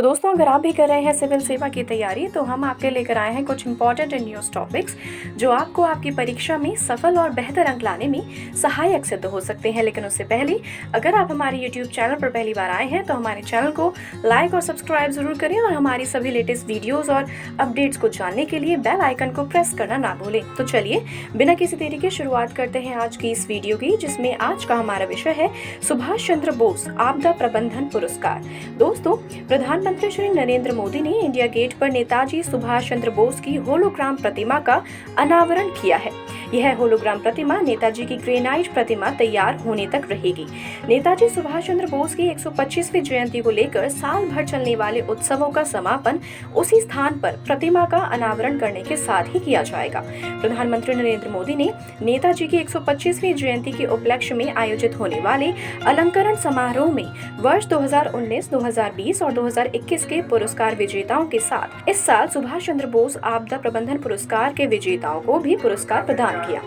तो दोस्तों, अगर आप भी कर रहे हैं सिविल सेवा की तैयारी तो हम आपके लेकर आए हैं कुछ इंपॉर्टेंट एंड न्यूज़ टॉपिक्स जो आपको आपकी परीक्षा में सफल और बेहतर अंक लाने में सहायक सिद्ध हो सकते हैं। लेकिन उससे पहले अगर आप हमारे यूट्यूब चैनल पर पहली बार आए हैं तो हमारे चैनल को लाइक और सब्सक्राइब जरूर करें और हमारी सभी लेटेस्ट वीडियोज और अपडेट्स को जानने के लिए बेल आइकन को प्रेस करना ना भूलें। तो चलिए बिना किसी देरी के शुरुआत करते हैं आज की इस वीडियो की, जिसमें आज का हमारा विषय है सुभाष चंद्र बोस आपदा प्रबंधन पुरस्कार। दोस्तों, प्रधानमंत्री श्री नरेंद्र मोदी ने इंडिया गेट पर नेताजी सुभाष चंद्र बोस की होलोग्राम प्रतिमा का अनावरण किया है। यह होलोग्राम प्रतिमा नेताजी की ग्रेनाइट प्रतिमा तैयार होने तक रहेगी। नेताजी सुभाष चंद्र बोस की 125वीं जयंती को लेकर साल भर चलने वाले उत्सवों का समापन उसी स्थान पर प्रतिमा का अनावरण करने के साथ ही किया जाएगा। प्रधानमंत्री नरेंद्र मोदी ने नेताजी की 125वीं जयंती के उपलक्ष्य में आयोजित होने वाले अलंकरण समारोह में वर्ष 2019, 2020 और 2021 के पुरस्कार विजेताओं के साथ इस साल सुभाष चंद्र बोस आपदा प्रबंधन पुरस्कार के विजेताओं को भी पुरस्कार प्रदान किया।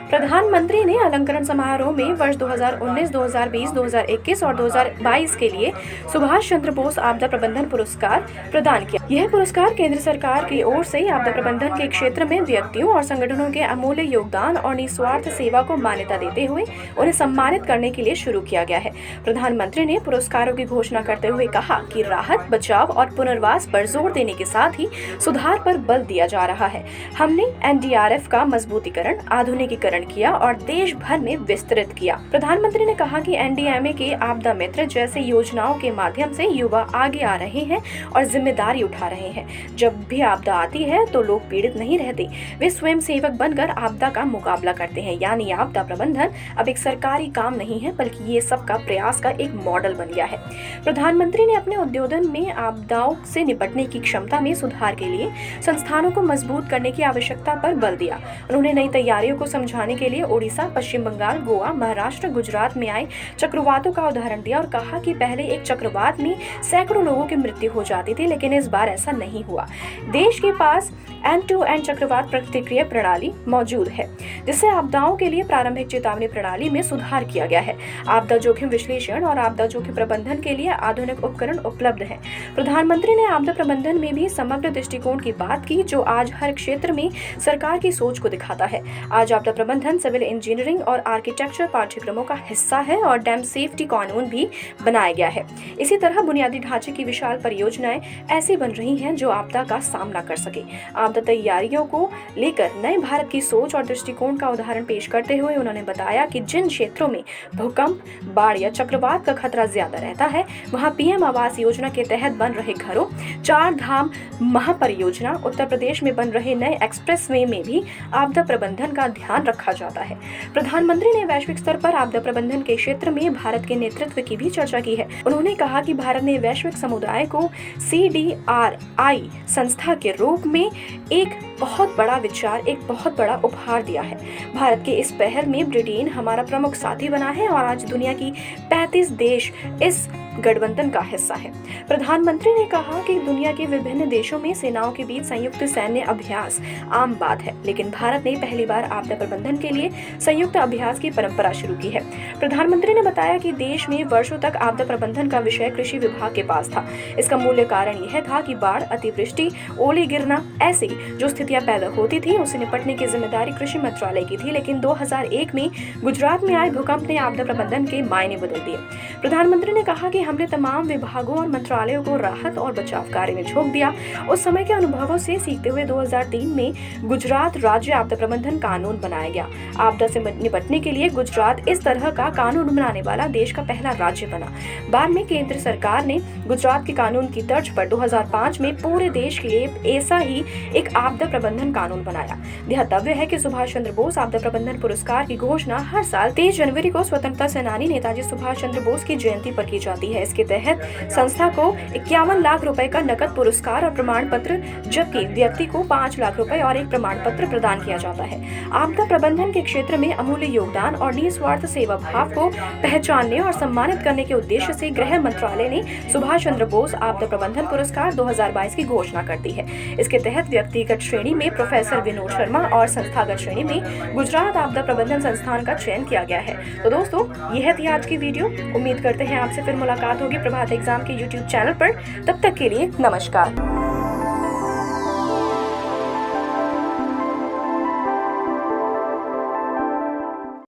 प्रधानमंत्री ने अलंकरण समारोह में वर्ष 2019, 2020, 2021 और 2022 के लिए सुभाष चंद्र बोस आपदा प्रबंधन पुरस्कार प्रदान किया। यह पुरस्कार केंद्र सरकार की ओर से आपदा प्रबंधन के क्षेत्र में व्यक्तियों और संगठनों के अमूल्य योगदान और निस्वार्थ सेवा को मान्यता देते हुए उन्हें सम्मानित करने के लिए शुरू किया गया है। प्रधानमंत्री ने पुरस्कारों की घोषणा करते हुए कहा कि राहत, बचाव और पुनर्वास पर जोर देने के साथ ही सुधार पर बल दिया जा रहा है। हमने NDRF का मजबूतीकरण, आधुनिकीकरण किया और देश भर में विस्तृत किया। प्रधानमंत्री ने कहा कि NDMA के आपदा मित्र जैसे योजनाओं के माध्यम से युवा आगे आ रहे हैं और जिम्मेदारी उठा रहे हैं। जब भी आपदा आती है तो लोग पीड़ित नहीं रहते, वे स्वयं सेवक बनकर आपदा का मुकाबला करते हैं। यानी आपदा प्रबंधन अब एक सरकारी काम नहीं है, बल्कि ये सबका प्रयास का एक मॉडल बन गया है। प्रधानमंत्री ने अपने उद्बोधन में आपदाओं से निपटने की क्षमता में सुधार के लिए संस्थानों को मजबूत करने की आवश्यकता पर बल दिया। उन्होंने नई तैयारियों को समझाने के लिए ओडिशा, पश्चिम बंगाल, गोवा, महाराष्ट्र, गुजरात में आए चक्रवातों का उदाहरण दिया और कहा कि पहले एक चक्रवात में सैकड़ों लोगों की मृत्यु हो जाती थी, लेकिन इस बार ऐसा नहीं हुआ। देश के पास एंड-टू-एंड चक्रवात प्रतिक्रिया प्रणाली मौजूद है, जिससे आपदाओं के लिए प्रारंभिक चेतावनी प्रणाली में सुधार किया गया है। आपदा जोखिम विश्लेषण और आपदा जोखिम प्रबंधन के लिए आधुनिक उपकरण उपलब्ध हैं। प्रधानमंत्री ने आपदा प्रबंधन में भी समग्र दृष्टिकोण की बात की, जो आज हर क्षेत्र में सरकार की सोच को दिखाता है। आज आपदा प्रबंधन सिविल इंजीनियरिंग और आर्किटेक्चर पाठ्यक्रमों का हिस्सा है और डैम सेफ्टी कानून भी बनाया गया है। इसी तरह बुनियादी ढांचे की विशाल परियोजनाएं ऐसी बन रही हैं जो आपदा का सामना कर सके। आपदा तैयारियों को लेकर नए भारत की सोच और दृष्टिकोण का उदाहरण पेश करते हुए उन्होंने बताया कि जिन क्षेत्रों में भूकंप, बाढ़ या चक्रवात का खतरा ज्यादा रहता है, वहां PM आवास योजना के तहत बन रहे घरों, 4 धाम महापरियोजना, उत्तर प्रदेश में बन रहे नए एक्सप्रेसवे में भी आपदा प्रबंधन का ध्यान रखा जाता है। प्रधानमंत्री ने वैश्विक स्तर पर आपदा प्रबंधन के क्षेत्र में भारत के नेतृत्व की भी चर्चा की है। उन्होंने कहा कि भारत ने वैश्विक समुदाय को CDRI संस्था के रूप में एक बहुत बड़ा विचार, एक बहुत बड़ा उपहार दिया है। भारत के इस पहल में ब्रिटेन हमारा प्रमुख साथी बना है और आज दुनिया की 35 देश इस गठबंधन का हिस्सा है। प्रधानमंत्री ने कहा कि दुनिया के विभिन्न देशों में सेनाओं के बीच संयुक्त सैन्य अभ्यास आम बात है, लेकिन भारत ने पहली बार आपदा प्रबंधन के लिए संयुक्त अभ्यास की परंपरा शुरू की है। प्रधानमंत्री ने बताया कि देश में वर्षों तक आपदा प्रबंधन का विषय कृषि विभाग के पास था। इसका मूल कारण यह था कि बाढ़, अतिवृष्टि, ओले गिरना ऐसी जो स्थितियां पैदा होती थी, उससे निपटने की जिम्मेदारी कृषि मंत्रालय की थी। लेकिन 2001 में गुजरात में आए भूकंप ने आपदा प्रबंधन के मायने बदल दिए। प्रधानमंत्री ने कहा कि हमने तमाम विभागों और मंत्रालयों को राहत और बचाव कार्य में झोंक दिया। उस समय के अनुभवों से सीखते हुए 2003 में गुजरात राज्य आपदा प्रबंधन कानून बनाया गया। आपदा से निपटने के लिए गुजरात इस तरह का कानून बनाने वाला देश का पहला राज्य बना। बाद में केंद्र सरकार ने गुजरात के कानून की तर्ज पर 2005 में पूरे देश के लिए ऐसा ही एक आपदा प्रबंधन कानून बनाया। ध्यातव्य है कि सुभाष चंद्र बोस आपदा प्रबंधन पुरस्कार की घोषणा हर साल 23 जनवरी को स्वतंत्रता सेनानी नेताजी सुभाष चंद्र बोस की जयंती पर की जाती है। इसके तहत संस्था को 51 लाख रुपए का नकद पुरस्कार और प्रमाण पत्र, जबकि व्यक्ति को 5 लाख रुपए और एक प्रमाण पत्र प्रदान किया जाता है। आपदा प्रबंधन के क्षेत्र में अमूल्य योगदान और निस्वार्थ सेवा भाव को पहचानने और सम्मानित करने के उद्देश्य से गृह मंत्रालय ने सुभाष चंद्र बोस आपदा प्रबंधन पुरस्कार 2022 की घोषणा कर दी है। इसके तहत व्यक्तिगत श्रेणी में प्रोफेसर विनोद शर्मा और संस्थागत श्रेणी में गुजरात आपदा प्रबंधन संस्थान का चयन किया गया है। तो दोस्तों, यह थी आज की वीडियो। उम्मीद करते हैं आपसे फिर मुलाकात मुलाकात होगी प्रभात एग्जाम के यूट्यूब चैनल पर। तब तक के लिए नमस्कार।